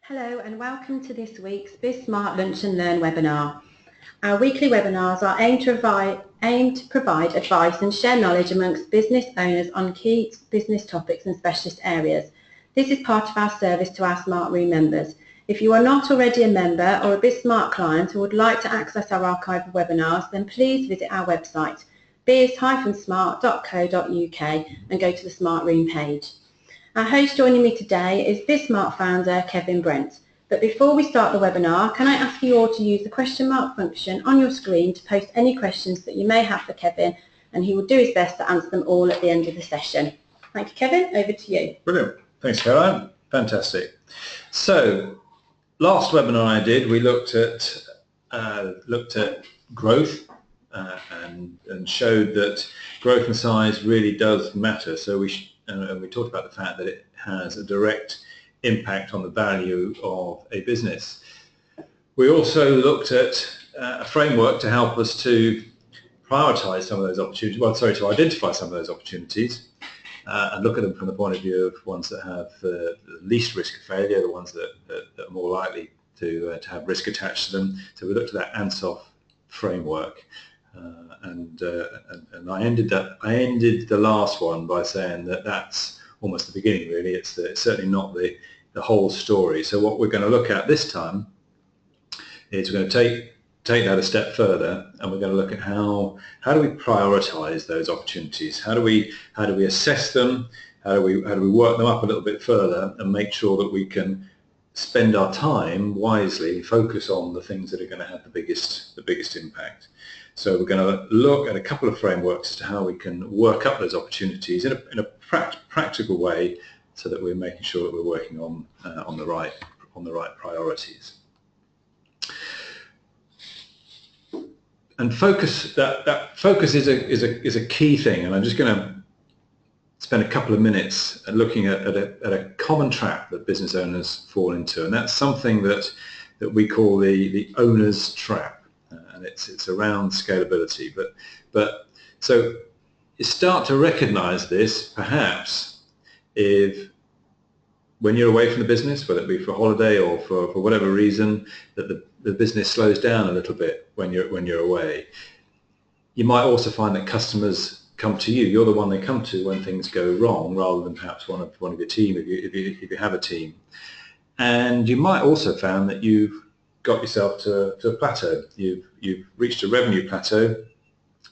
Hello and welcome to this week's BizSmart Lunch and Learn webinar. Our weekly webinars are aimed to provide advice and share knowledge amongst business owners on key business topics and specialist areas. This is part of our service to our Smart Room members. If you are not already a member or a BizSmart client who would like to access our archive of webinars, then please visit our website biz-smart.co.uk and go to the Smart Room page. Our host joining me today is BizSmart founder Kevin Brent. But before we start the webinar, can I ask you all to use the question mark function on your screen to post any questions that you may have for Kevin, and he will do his best to answer them all at the end of the session. Thank you, Kevin. Over to you. Brilliant. Thanks, Caroline. Fantastic. So, last webinar I did, we looked at growth and showed that growth and size really does matter. So and we talked about the fact that it has a direct impact on the value of a business. We also looked at a framework to help us to prioritise some of those opportunities, to identify some of those opportunities and look at them from the point of view of ones that have the least risk of failure, the ones that are more likely to have risk attached to them. So we looked at that ANSOF framework. And I ended the last one by saying that that's almost the beginning, really. It's certainly not the whole story. So what we're going to look at this time is we're going to take that a step further, and we're going to look at how do we prioritise those opportunities? How do we assess them? How do we work them up a little bit further and make sure that we can spend our time wisely, focus on the things that are going to have the biggest impact. So we're going to look at a couple of frameworks as to how we can work up those opportunities in a practical way, so that we're making sure that we're working on the right priorities. And focus, that focus is a key thing, and I'm just going to spend a couple of minutes looking at a common trap that business owners fall into, and that's something that we call the owner's trap. And it's around scalability, but so you start to recognize this perhaps if when you're away from the business, whether it be for a holiday or for whatever reason, that the business slows down a little bit when you're away. You might also find that customers come to you. You're the one they come to when things go wrong, rather than perhaps one of your team if you have a team. And you might also find that you've got yourself to a plateau. You've reached a revenue plateau,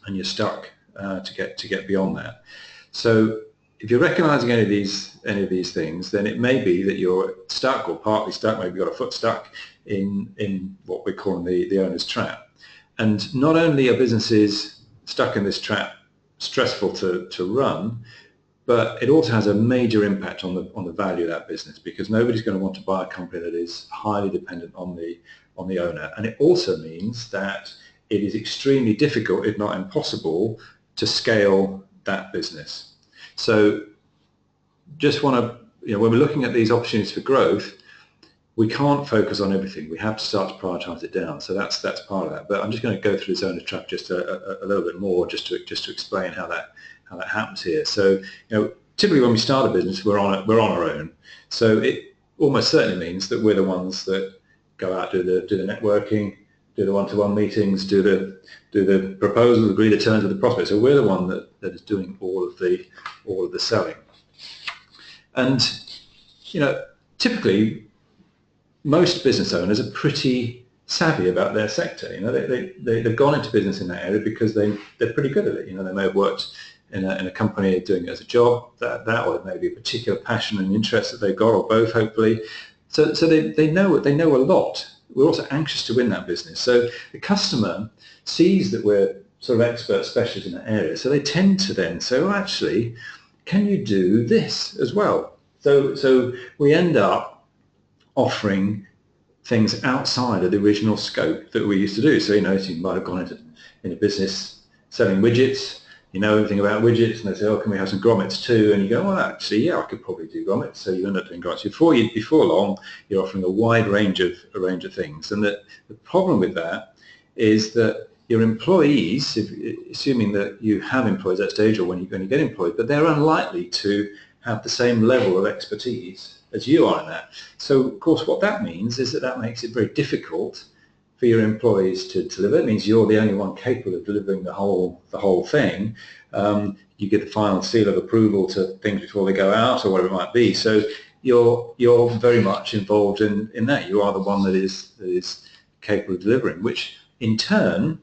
and you're stuck to get beyond that. So if you're recognizing any of these things, then it may be that you're stuck or partly stuck. Maybe you've got a foot stuck in what we're calling the owner's trap. And not only are businesses stuck in this trap stressful to run, but it also has a major impact on the value of that business, because nobody's going to want to buy a company that is highly dependent on the owner. And it also means that it is extremely difficult, if not impossible, to scale that business. So just want to, when we're looking at these opportunities for growth, we can't focus on everything. We have to start to prioritize it down. So that's part of that. But I'm just going to go through this owner's trap just a little bit more, just to explain how that happens here. So typically when we start a business, we're on our own. So it almost certainly means that we're the ones that go out, do the networking, do the one-to-one meetings, do the proposals, agree the terms with the prospect. So we're the one that is doing all of the selling. And typically most business owners are pretty savvy about their sector. They've gone into business in that area because they're pretty good at it. They may have worked in a company doing it as a job, that or it may be a particular passion and interest that they've got, or both, hopefully. So they know a lot. We're also anxious to win that business. So the customer sees that we're sort of expert specialists in that area. So they tend to then say, well, actually, can you do this as well? So we end up offering things outside of the original scope that we used to do. So you might have gone into business selling widgets. You know everything about widgets, and they say, oh, can we have some grommets too? And you go, well, actually, yeah, I could probably do grommets. So you end up doing grommets. Before long, you're offering a wide range of things. And the problem with that is that your employees, assuming that you have employees at that stage or when you get employed, but they're unlikely to have the same level of expertise as you are in that. So of course what that means is that makes it very difficult for your employees to deliver. It means you're the only one capable of delivering the whole thing. You get the final seal of approval to things before they go out or whatever it might be. So you're very much involved in that. You are the one that is capable of delivering, which in turn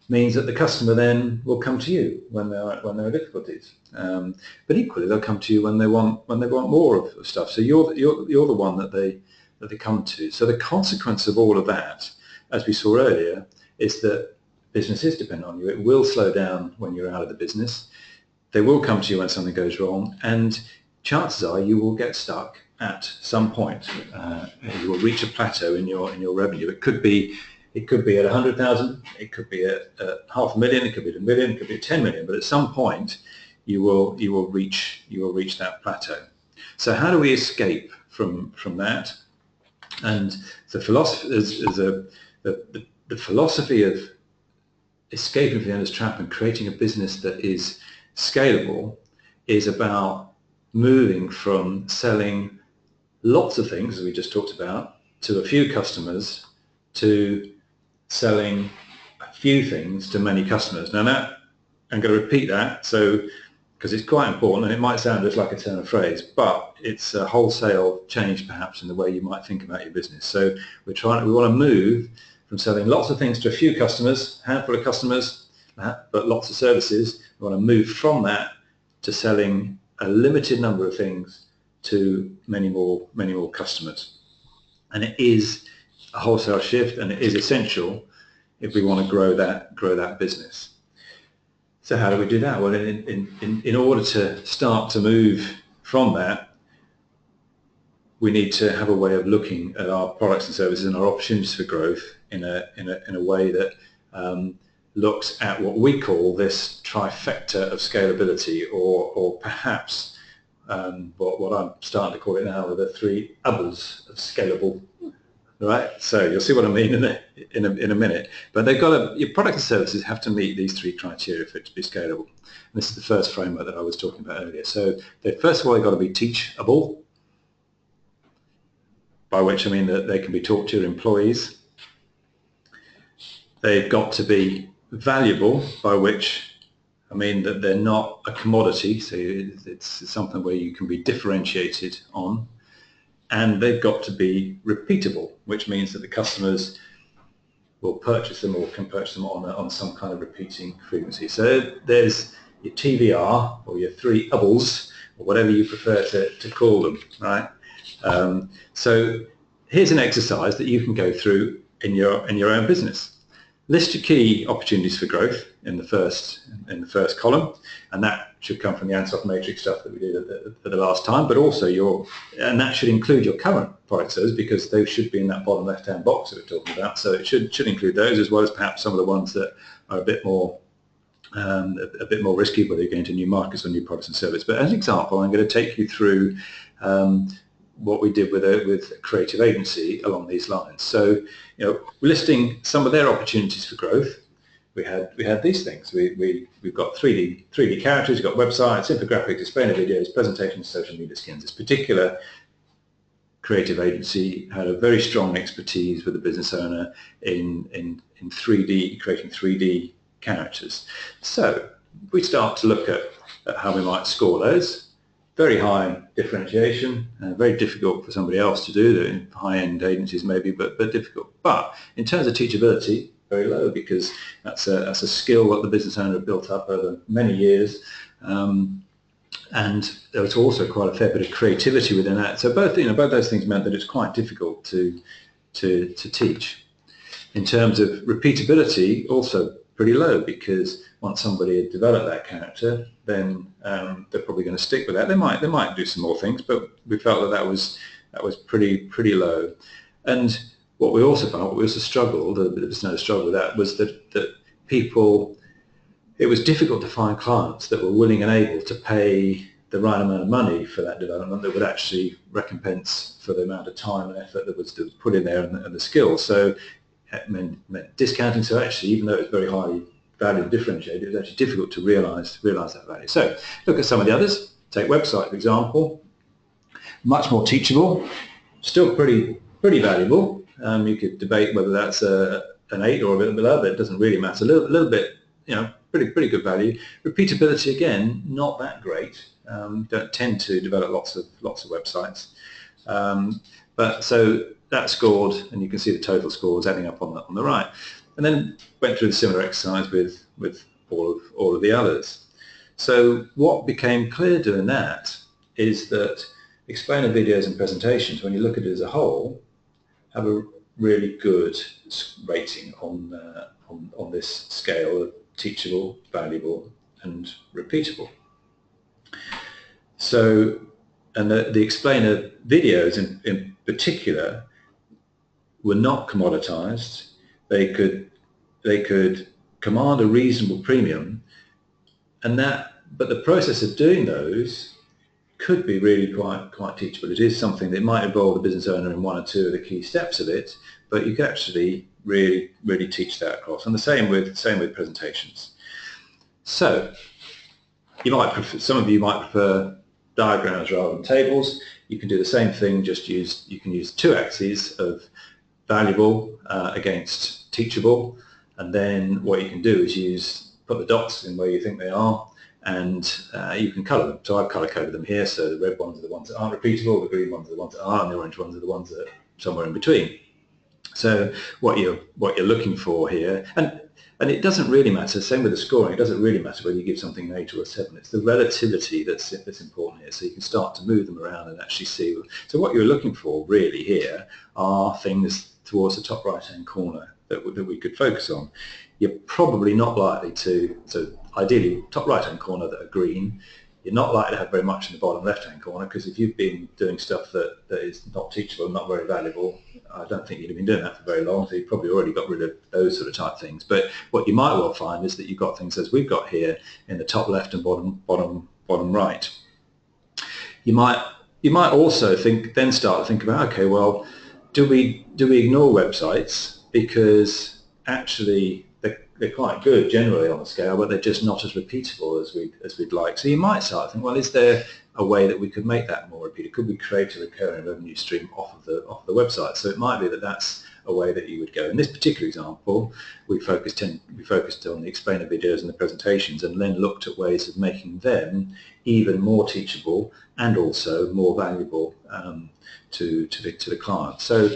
means that the customer then will come to you when there are difficulties. But equally, they'll come to you when they want more of stuff. So you're the one that they come to. So the consequence of all of that, as we saw earlier, is that businesses depend on you. It will slow down when you're out of the business. They will come to you when something goes wrong, and chances are you will get stuck at some point. You will reach a plateau in your revenue. It could be at 100,000, it could be at 500,000, it could be at 1 million, it could be at 10 million. But at some point, you will reach that plateau. So how do we escape from that? And the philosophy the philosophy of escaping from the owner's trap and creating a business that is scalable is about moving from selling lots of things, as we just talked about, to a few customers, to selling a few things to many customers. Now that, I'm going to repeat that, so because it's quite important, and it might sound just like a turn of phrase, but it's a wholesale change perhaps in the way you might think about your business. So we want to move from selling lots of things to a few customers, a handful of customers, but lots of services. We want to move from that to selling a limited number of things to many more customers. And it is a wholesale shift, and it is essential if we want to grow that business. So how do we do that? Well, in order to start to move from that, we need to have a way of looking at our products and services and our opportunities for growth in a way that looks at what we call this trifecta of scalability, or perhaps what I'm starting to call it now, the three U's of scalable. Right, so you'll see what I mean in a minute. But your products and services have to meet these three criteria for it to be scalable. And this is the first framework that I was talking about earlier. So first of all, they've got to be teachable, by which I mean that they can be taught to your employees. They've got to be valuable, by which I mean that they're not a commodity, so it's something where you can be differentiated on. And they've got to be repeatable, which means that the customers will purchase them or can purchase them on some kind of repeating frequency. So there's your TVR, or your three U's, or whatever you prefer to call them, right? So here's an exercise that you can go through in your own business. List your key opportunities for growth in the first column, and that should come from the Ansoff matrix stuff that we did at the last time, but also and that should include your current product services, because those should be in that bottom left-hand box that we're talking about. So it should include those, as well as perhaps some of the ones that are a bit more risky, whether you're going to new markets or new products and services. But as an example, I'm going to take you through what we did with a creative agency along these lines. So, listing some of their opportunities for growth, we had these things. We've got 3D characters, we've got websites, infographics, explainer videos, presentations, social media skins. This particular creative agency had a very strong expertise with the business owner in 3D, creating 3D characters. So we start to look at how we might score those. Very high differentiation, very difficult for somebody else to do, high-end agencies maybe, but difficult. But in terms of teachability, very low, because that's a skill that the business owner built up over many years, and there was also quite a fair bit of creativity within that. So both those things meant that it's quite difficult to teach. In terms of repeatability, also pretty low, because once somebody had developed that character, then they're probably going to stick with that. They might do some more things, but we felt that was pretty low. And what we also found, the business owner struggled with that, was that people, it was difficult to find clients that were willing and able to pay the right amount of money for that development that would actually recompense for the amount of time and effort that was put in there and the skills. So it meant discounting. So actually, even though it was very highly valued and differentiated, it was actually difficult to realise that value. So look at some of the others. Take website, for example. much more teachable, still pretty valuable. You could debate whether that's an 8 or a bit below, but it doesn't really matter. A little bit, pretty good value. Repeatability, again, not that great. Don't tend to develop lots of websites. But so that scored, and you can see the total scores adding up on the right. And then went through the similar exercise with all of the others. So what became clear doing that is that explainer videos and presentations, when you look at it as a whole, have a really good rating on this scale of teachable, valuable, and repeatable. So, and the explainer videos in particular were not commoditized. They could command a reasonable premium, but the process of doing those could be really quite teachable. It is something that might involve the business owner in one or two of the key steps of it, but you can actually really teach that across. And the same with presentations. So some of you might prefer diagrams rather than tables. You can do the same thing, you can use 2 axes of valuable against teachable, and then what you can do is put the dots in where you think they are, and you can colour them. So I've colour coded them here, so the red ones are the ones that aren't repeatable, the green ones are the ones that are, and the orange ones are the ones that are somewhere in between. So what you're looking for here, and it doesn't really matter, same with the scoring, it doesn't really matter whether you give something an 8 or a 7, it's the relativity that's important here, so you can start to move them around and actually see. So what you're looking for really here are things towards the top right hand corner that we could focus on. You're probably not likely to, so ideally top right hand corner that are green, you're not likely to have very much in the bottom left hand corner, because if you've been doing stuff that is not teachable, not very valuable, I don't think you'd have been doing that for very long, so you've probably already got rid of those sort of type things. But what you might well find is that you've got things as we've got here in the top left and bottom right. You might also then start to think about, okay, well, do we ignore websites because actually they're quite good generally on the scale, but they're just not as repeatable as we'd like. So you might start to think, well, is there a way that we could make that more repeatable? Could we create a recurring revenue stream off of the website? So it might be that that's a way that you would go. In this particular example, we focused on the explainer videos and the presentations, and then looked at ways of making them even more teachable and also more valuable to the client. So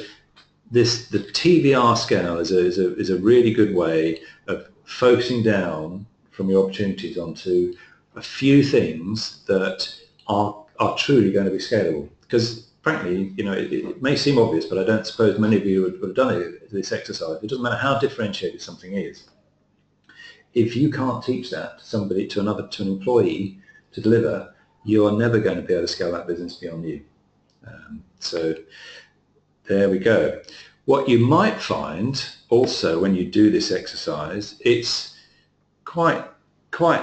the TVR scale is a really good way of focusing down from your opportunities onto a few things that are truly going to be scalable. Because frankly, it may seem obvious, but I don't suppose many of you would have done this exercise. It doesn't matter how differentiated something is. If you can't teach that to an employee to deliver, you are never going to be able to scale that business beyond you. So there we go. What you might find also when you do this exercise, it's quite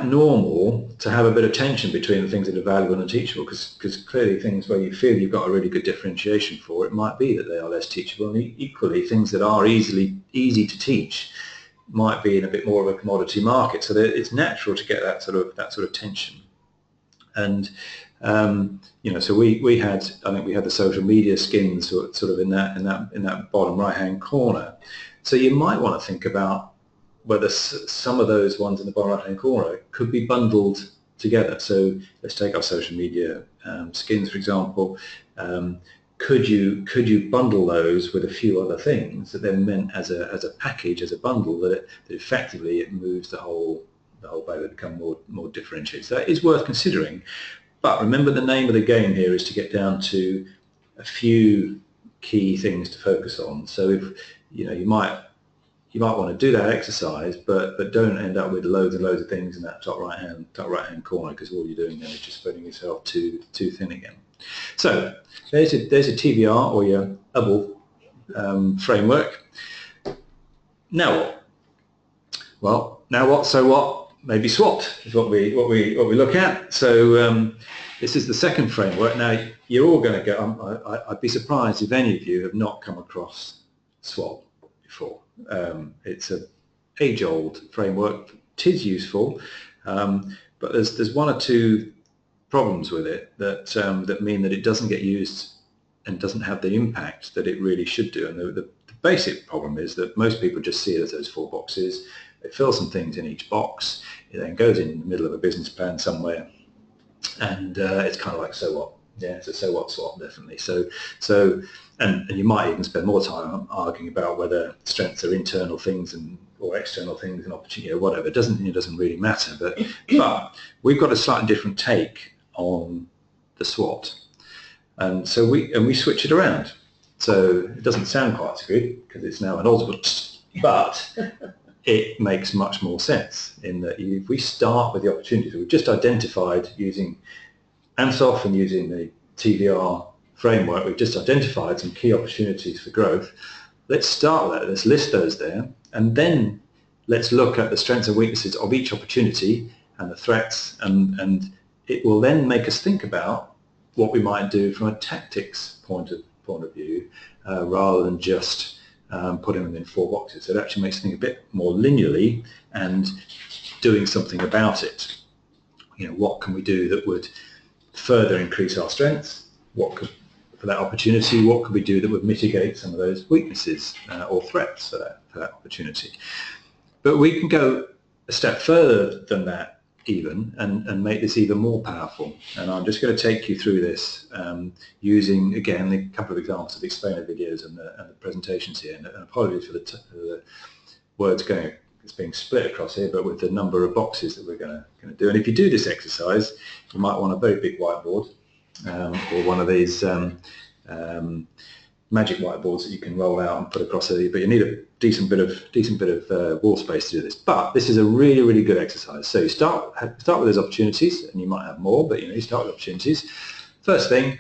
normal to have a bit of tension between the things that are valuable and teachable, because clearly things where you feel you've got a really good differentiation for, it might be that they are less teachable, and equally things that are easy to teach might be in a bit more of a commodity market. So it's natural to get that sort of tension. And so we had the social media skins sort of in that bottom right hand corner. So you might want to think about whether some of those ones in the bottom right hand corner could be bundled together. So let's take our social media skins, for example. Could you bundle those with a few other things that then meant as a package, as a bundle, that effectively it moves the whole way to become more differentiated. So that is worth considering. But remember, the name of the game here is to get down to a few key things to focus on. So if you might want to do that exercise, but don't end up with loads and loads of things in that top right hand corner, because all you're doing then is just spreading yourself too thin again. So there's a TVR, or your UBL framework. Now what? Well, now what? So what? Maybe SWOT is what we look at. So this is the second framework. Now you're all going to go. I'd be surprised if any of you have not come across SWOT before. It's an age-old framework. It is useful, but there's one or two problems with it that mean that it doesn't get used and doesn't have the impact that it really should do. And the basic problem is that most people just see it as those 4 boxes. They fill some things in each box. It then goes in the middle of a business plan somewhere, and it's kind of like, so what? Yeah, it's a so what SWOT, definitely. And you might even spend more time arguing about whether strengths are internal things or external things and opportunity or whatever. It doesn't really matter. But we've got a slightly different take on the SWOT, and so we switch it around. So it doesn't sound quite so good because it's now an osmosis, but it makes much more sense in that if we start with the opportunities we've just identified using ANSOF and using the TVR framework, we've just identified some key opportunities for growth. Let's start with that. Let's list those there, and then let's look at the strengths and weaknesses of each opportunity and the threats, and it will then make us think about what we might do from a tactics point of view, rather than just putting them in 4 boxes. So it actually makes us think a bit more linearly and doing something about it. What can we do that would further increase our strengths? For that opportunity, what could we do that would mitigate some of those weaknesses or threats for that opportunity? But we can go a step further than that even and make this even more powerful. And I'm just going to take you through this using, again, a couple of examples of explainer videos and the presentations here. And apologies for the words it's being split across here, but with the number of boxes that we're going to do. And if you do this exercise, you might want a very big whiteboard or one of these magic whiteboards that you can roll out and put across it, but you need a decent bit of wall space to do this. But this is a really, really good exercise. So you start with those opportunities, and you might have more, but you start with opportunities. First thing,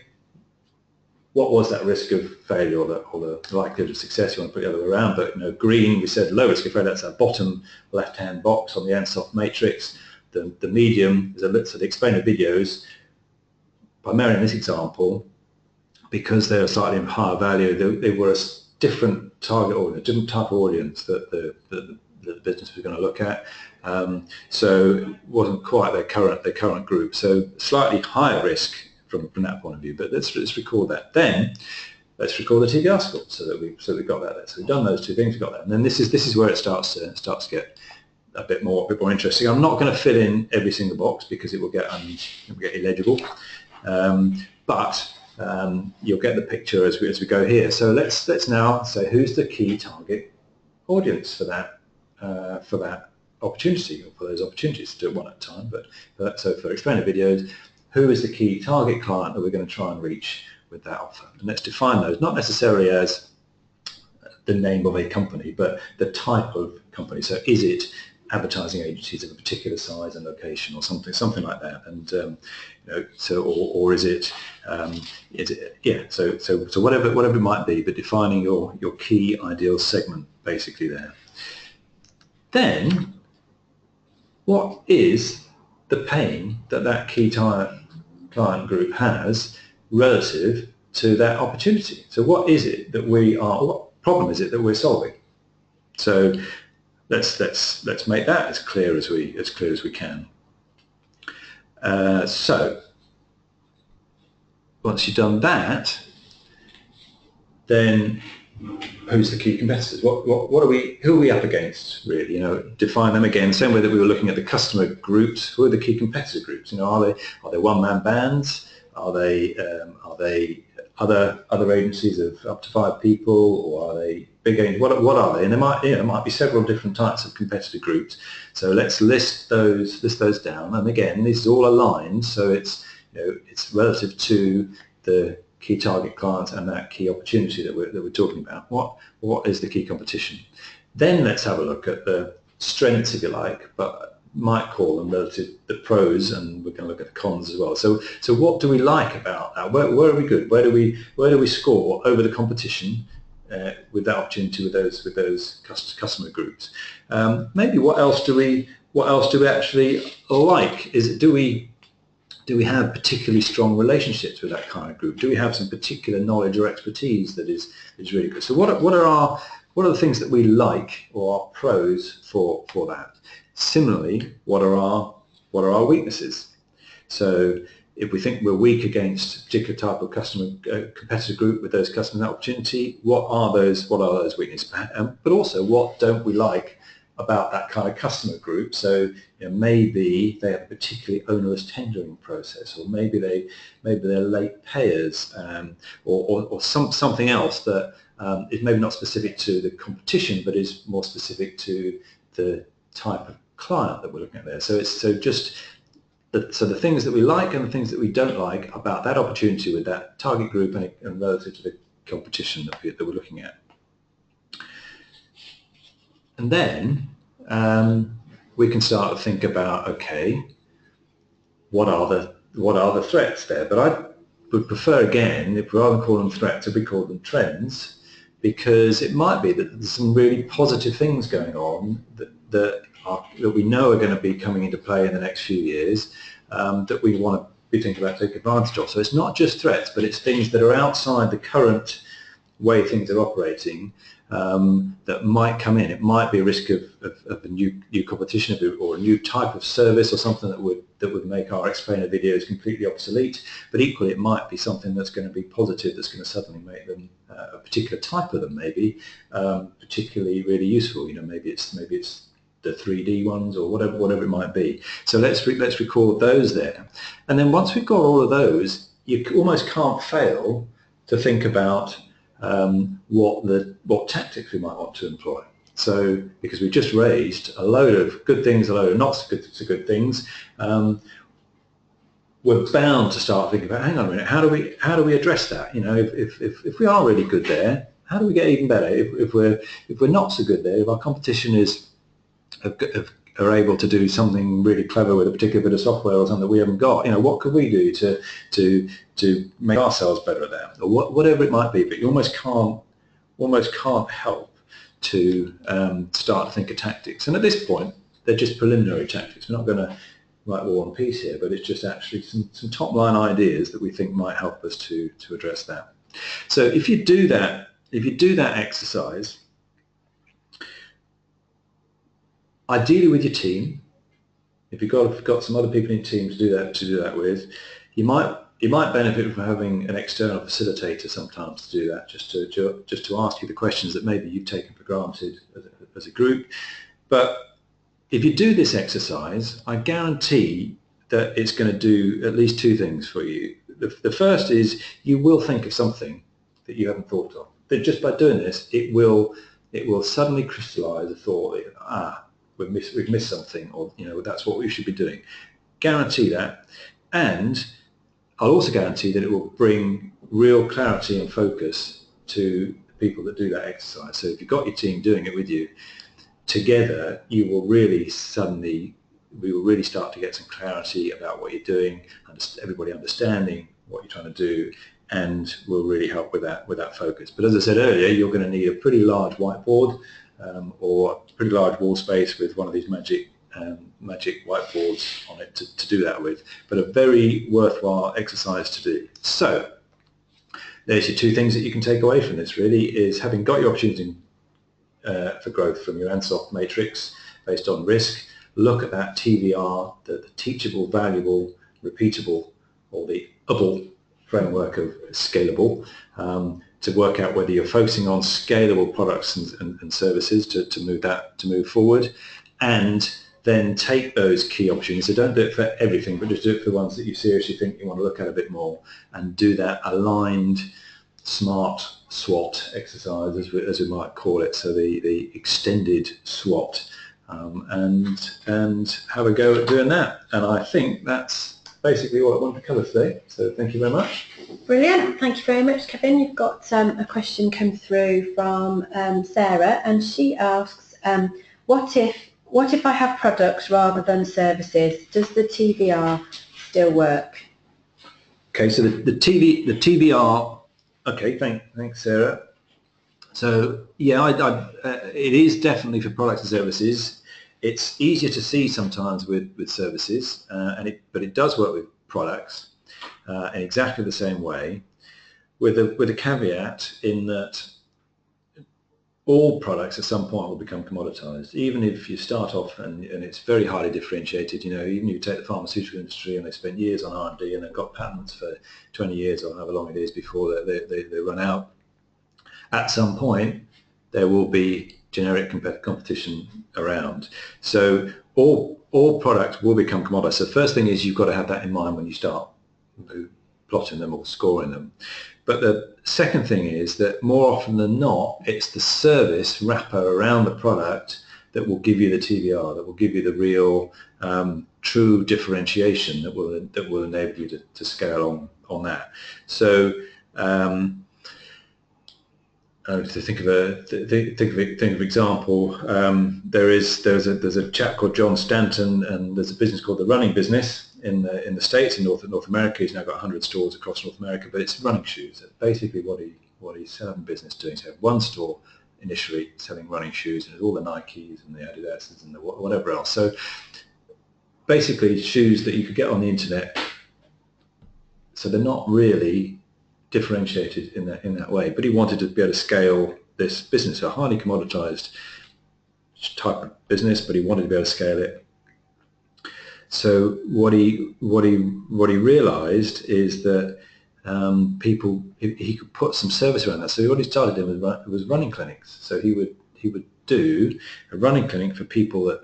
what was that risk of failure or the likelihood of success? You want to put the other way around, but green, we said low risk of failure, that's our bottom left-hand box on the ANSOF matrix. The medium is so the explainer videos, primarily in this example, because they're slightly higher value, they were a different target audience, different type of audience that the business was going to look at. So it wasn't quite their current group. So slightly higher risk from that point of view. But let's record that. Then let's record the TVR score so that we've got that there. So we've done those 2 things, we've got that. And then this is where it starts to get a bit more interesting. I'm not going to fill in every single box because it will get illegible. But you'll get the picture as we go here. So let's now say who's the key target audience for that opportunity, or for those opportunities. Do it one at a time. But so for explainer videos, who is the key target client that we're going to try and reach with that offer? And let's define those, not necessarily as the name of a company, but the type of company. So is it advertising agencies of a particular size and location, or something like that? And or is it so whatever it might be, but defining your key ideal segment basically there. Then what is the pain that key client group has relative to that opportunity? So what is it that what problem is it that we're solving? So let's make that as clear as we can. So once you've done that, then who's the key competitors? Who are we up against, really? Define them again. Same way that we were looking at the customer groups. Who are the key competitor groups? Are they one-man bands? Are they other agencies of up to 5 people, or are they big agencies? What are they? And there might be several different types of competitor groups. So let's list those down. And again, this is all aligned, so it's relative to the key target clients and that key opportunity that we're talking about. What is the key competition? Then let's have a look at the strengths, if you like, but might call them relative the pros, and we're going to look at the cons as well. So what do we like about that? Where are we good? Where do we score over the competition with that opportunity with those customer groups? Maybe what else do we actually like? Do we have particularly strong relationships with that kind of group? Do we have some particular knowledge or expertise that is really good? So what are the things that we like, or our pros for that? Similarly, what are our weaknesses? So if we think we're weak against a particular type of customer competitor group with those customers and opportunity, what are those weaknesses? But also, what don't we like about that kind of customer group? So maybe they have a particularly onerous tendering process, or maybe they're late payers, or something else that is maybe not specific to the competition, but is more specific to the type of client that we're looking at there. So the things that we like and the things that we don't like about that opportunity with that target group and relative to the competition that we're looking at. And then we can start to think about, okay, what are the threats there? But I would prefer, again, if rather than call them threats, if we call them trends, because it might be that there's some really positive things going on that we know are going to be coming into play in the next few years, that we want to be thinking about taking advantage of. So it's not just threats, but it's things that are outside the current way things are operating, that might come in. It might be a risk of a new competition, or a new type of service, or something that would make our explainer videos completely obsolete. But equally, it might be something that's going to be positive, that's going to suddenly make them, a particular type of them maybe, particularly really useful. Maybe it's the 3D ones, or whatever it might be. So let's record those there. And then once we've got all of those, you almost can't fail to think about what tactics we might want to employ. So because we've just raised a load of good things, a load of not so good things, we're bound to start thinking about, hang on a minute, how do we address that? If we are really good there, how do we get even better? If we're not so good there, if our competition are able to do something really clever with a particular bit of software or something that we haven't got, what could we do to make ourselves better at that, or whatever it might be. But you almost can't help to start to think of tactics. And at this point, they're just preliminary tactics. We're not going to write War and Peace here, but it's just actually some top line ideas that we think might help us to address that. So if you do that exercise, ideally with your team, if you've got some other people in your team to do that with, you might benefit from having an external facilitator sometimes to do that, just to ask you the questions that maybe you've taken for granted as a group. But if you do this exercise, I guarantee that it's going to do at least two things for you. The first is you will think of something that you haven't thought of. That just by doing this, it will suddenly crystallise a thought. We've missed something, or that's what we should be doing. Guarantee that. And I'll also guarantee that it will bring real clarity and focus to the people that do that exercise. So if you've got your team doing it with you, together we will really start to get some clarity about what you're doing, everybody understanding what you're trying to do, and will really help with that focus. But as I said earlier, you're going to need a pretty large whiteboard, or a pretty large wall space with one of these magic whiteboards on it to do that with, but a very worthwhile exercise to do. So there's your two things that you can take away from this, really, is having got your opportunity for growth from your ANSOF matrix based on risk, look at that TVR, the teachable, valuable, repeatable, or the UBLE framework of Scalable, to work out whether you're focusing on scalable products and services to move forward, and then take those key opportunities. So don't do it for everything, but just do it for the ones that you seriously think you want to look at a bit more, and do that aligned, smart SWOT exercise, as we might call it. So the extended SWOT, and have a go at doing that. And I think that's basically what I wanted to cover today. So thank you very much. Brilliant. Thank you very much, Kevin. You've got a question come through from Sarah, and she asks, what if I have products rather than services? Does the TVR still work? Okay, so the TVR. Okay, thanks, Sarah. So yeah, it is definitely for products and services. It's easier to see sometimes with services, but it does work with products in exactly the same way, with a caveat in that all products at some point will become commoditized. Even if you start off and it's very highly differentiated, you know, even if you take the pharmaceutical industry and they spent years on R&D and they've got patents for 20 years or however long it is before they run out, at some point there will be generic competition around. So all products will become commoditized. So the first thing is you've got to have that in mind when you start plotting them or scoring them. But the second thing is that more often than not, it's the service wrapper around the product that will give you the TVR, that will give you the real true differentiation that will enable you to scale on that. So to think of an example, there's a chap called John Stanton, and there's a business called the Running Business in the States, in North America. He's now got 100 stores across North America, but it's running shoes. That's basically what he's selling business doing. So one store initially selling running shoes, and all the Nikes and the Adidas's and the whatever else. So basically shoes that you could get on the internet. So they're not really differentiated in that way, but he wanted to be able to scale this business, a highly commoditized type of business, but he wanted to be able to scale it. So what he realized is that he could put some service around that. So what he started doing was running clinics. So he would do a running clinic for people that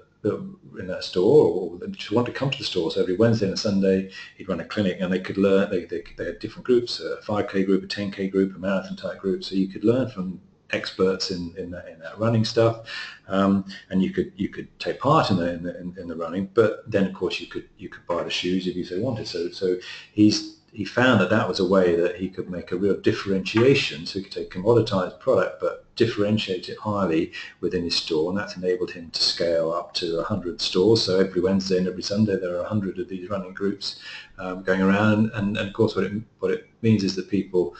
in that store, or that just want to come to the store. So every Wednesday and a Sunday he'd run a clinic, and they could learn. They had different groups: a 5K group, a 10K group, a marathon type group. So you could learn from experts in that running stuff, and you could take part in the running. But then of course you could buy the shoes if you so wanted. So he found that was a way that he could make a real differentiation. So he could take a commoditized product but differentiate it highly within his store, and that's enabled him to scale up to 100 stores. So every Wednesday and every Sunday there are 100 of these running groups going around, and of course what it means is that people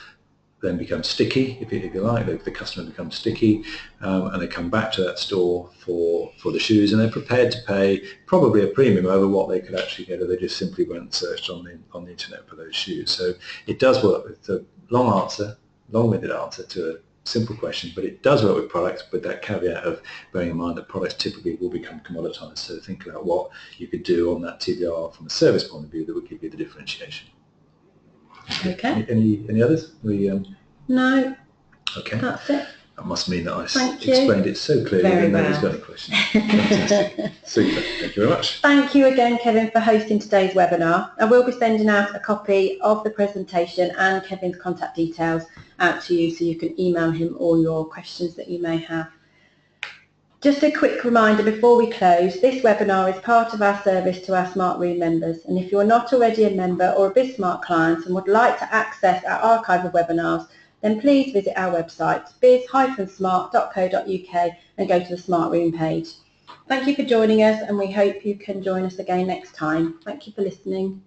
then become sticky, if you like. The customer becomes sticky, and they come back to that store for the shoes, and they're prepared to pay probably a premium over what they could actually get if they just simply went and searched on the internet for those shoes. So it does work. It's a long-winded answer to a simple question, but it does work with products, with that caveat of bearing in mind that products typically will become commoditized. So think about what you could do on that TBR from a service point of view that would give you the differentiation. Okay. Any others? No. Okay. That's it. That must mean that I explained it so clearly that nobody's got any questions. Fantastic. Super. Thank you very much. Thank you again, Kevin, for hosting today's webinar. I will be sending out a copy of the presentation and Kevin's contact details out to you, so you can email him all your questions that you may have. Just a quick reminder before we close, this webinar is part of our service to our Smart Room members, and if you're not already a member or a BizSmart client and would like to access our archive of webinars, then please visit our website biz-smart.co.uk and go to the Smart Room page. Thank you for joining us, and we hope you can join us again next time. Thank you for listening.